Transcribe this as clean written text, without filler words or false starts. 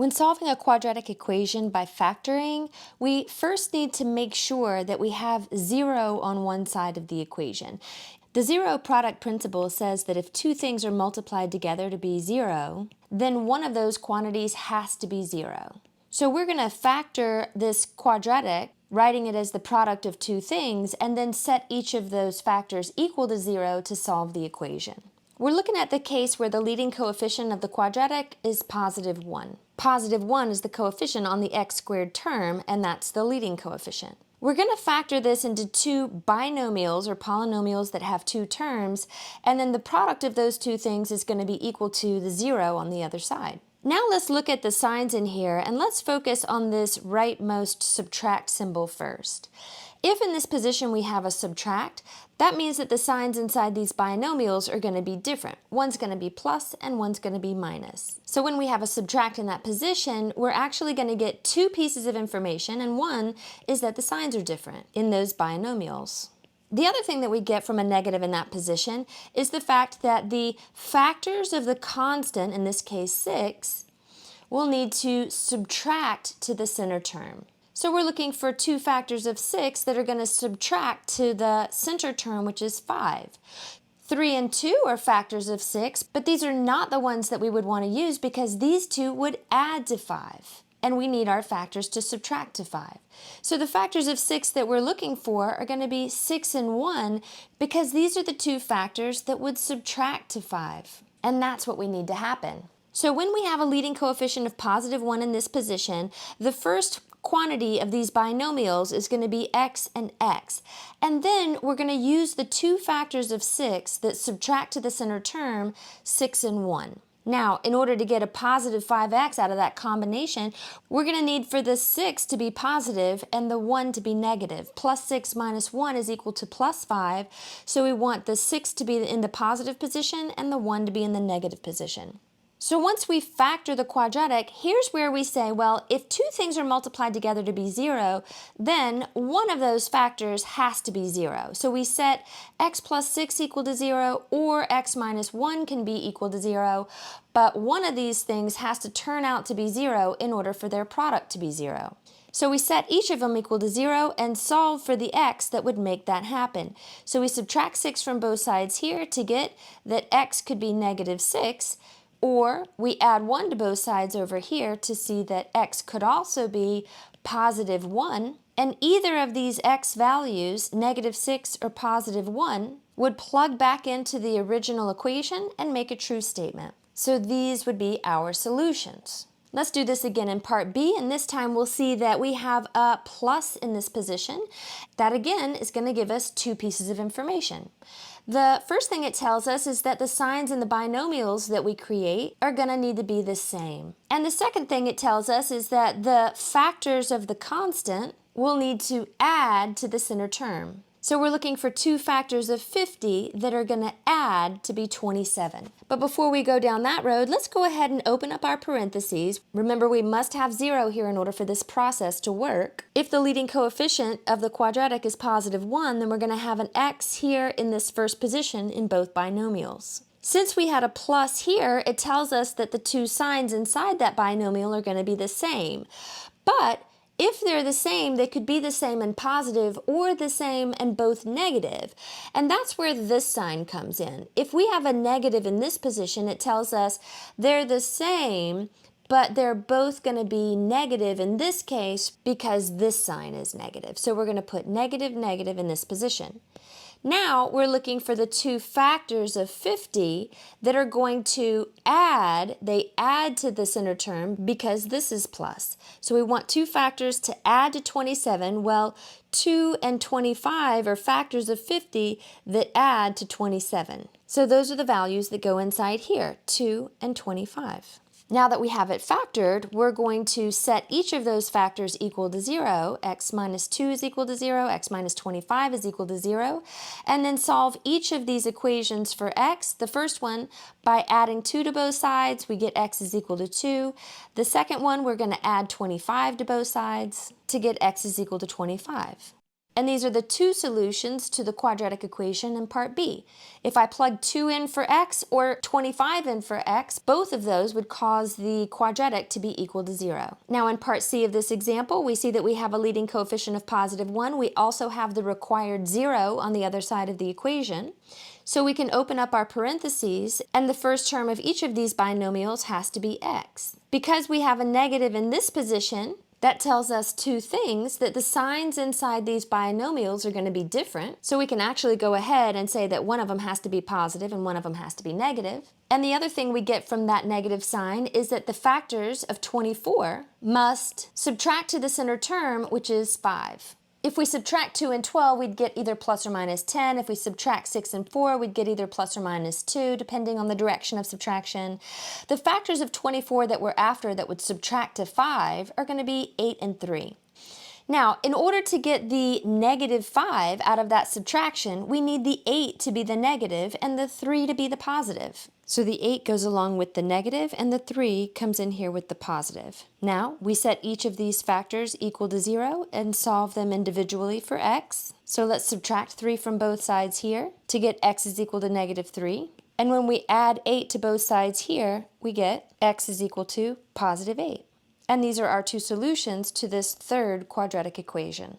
When solving a quadratic equation by factoring, we first need to make sure that we have 0 on one side of the equation. The zero product principle says that if two things are multiplied together to be 0, then one of those quantities has to be 0. So we're going to factor this quadratic, writing it as the product of two things, and then set each of those factors equal to 0 to solve the equation. We're looking at the case where the leading coefficient of the quadratic is positive 1. Positive 1 is the coefficient on the x squared term, and that's the leading coefficient. We're going to factor this into two binomials or polynomials that have two terms, and then the product of those two things is going to be equal to the 0 on the other side. Now let's look at the signs in here, and let's focus on this rightmost subtract symbol first. If in this position we have a subtract, that means that the signs inside these binomials are going to be different. One's going to be plus and one's going to be minus. So when we have a subtract in that position, we're actually going to get two pieces of information, and one is that the signs are different in those binomials. The other thing that we get from a negative in that position is the fact that the factors of the constant, in this case 6, will need to subtract to the center term. So we're looking for two factors of 6 that are going to subtract to the center term, which is 5. 3 and 2 are factors of 6, but these are not the ones that we would want to use because these two would add to 5. And we need our factors to subtract to 5. So the factors of 6 that we're looking for are going to be 6 and 1 because these are the two factors that would subtract to 5. And that's what we need to happen. So when we have a leading coefficient of positive 1 in this position, the first quantity of these binomials is going to be x and x. And then we're going to use the two factors of 6 that subtract to the center term, 6 and 1. Now, in order to get a positive 5x out of that combination, we're going to need for the 6 to be positive and the 1 to be negative. Plus 6 minus 1 is equal to plus 5, so we want the 6 to be in the positive position and the 1 to be in the negative position. So once we factor the quadratic, here's where we say, well, if two things are multiplied together to be 0, then one of those factors has to be 0. So we set x plus 6 equal to 0, or x minus 1 can be equal to 0, but one of these things has to turn out to be 0 in order for their product to be 0. So we set each of them equal to 0 and solve for the x that would make that happen. So we subtract 6 from both sides here to get that x could be negative 6, or we add 1 to both sides over here to see that x could also be positive 1, and either of these x values, negative 6 or positive 1, would plug back into the original equation and make a true statement. So these would be our solutions. Let's do this again in part B, and this time we'll see that we have a plus in this position. That again is going to give us two pieces of information. The first thing it tells us is that the signs in the binomials that we create are going to need to be the same. And the second thing it tells us is that the factors of the constant will need to add to the center term. So we're looking for two factors of 50 that are going to add to be 27. But before we go down that road, let's go ahead and open up our parentheses. Remember, we must have 0 here in order for this process to work. If the leading coefficient of the quadratic is positive 1, then we're going to have an x here in this first position in both binomials. Since we had a plus here, it tells us that the two signs inside that binomial are going to be the same. But if they're the same, they could be the same and positive or the same and both negative. And that's where this sign comes in. If we have a negative in this position, it tells us they're the same, but they're both going to be negative in this case because this sign is negative. So we're going to put negative, negative in this position. Now we're looking for the two factors of 50 that are going to add. They add to the center term because this is plus. So we want two factors to add to 27. Well, 2 and 25 are factors of 50 that add to 27. So those are the values that go inside here, 2 and 25. Now that we have it factored, we're going to set each of those factors equal to 0. X minus 2 is equal to 0, x minus 25 is equal to 0, and then solve each of these equations for x. The first one, by adding 2 to both sides, we get x is equal to 2. The second one, we're going to add 25 to both sides to get x is equal to 25. And these are the two solutions to the quadratic equation in part B. If I plug 2 in for x or 25 in for x, both of those would cause the quadratic to be equal to 0. Now in part C of this example, we see that we have a leading coefficient of positive 1. We also have the required 0 on the other side of the equation. So we can open up our parentheses, and the first term of each of these binomials has to be x. Because we have a negative in this position, that tells us two things, that the signs inside these binomials are going to be different. So we can actually go ahead and say that one of them has to be positive and one of them has to be negative. And the other thing we get from that negative sign is that the factors of 24 must subtract to the center term, which is 5. If we subtract 2 and 12, we'd get either plus or minus 10. If we subtract 6 and 4, we'd get either plus or minus 2, depending on the direction of subtraction. The factors of 24 that we're after that would subtract to 5 are going to be 8 and 3. Now, in order to get the negative 5 out of that subtraction, we need the 8 to be the negative and the 3 to be the positive. So the 8 goes along with the negative and the 3 comes in here with the positive. Now, we set each of these factors equal to 0 and solve them individually for x. So let's subtract 3 from both sides here to get x is equal to negative 3. And when we add 8 to both sides here, we get x is equal to positive 8. And these are our two solutions to this third quadratic equation.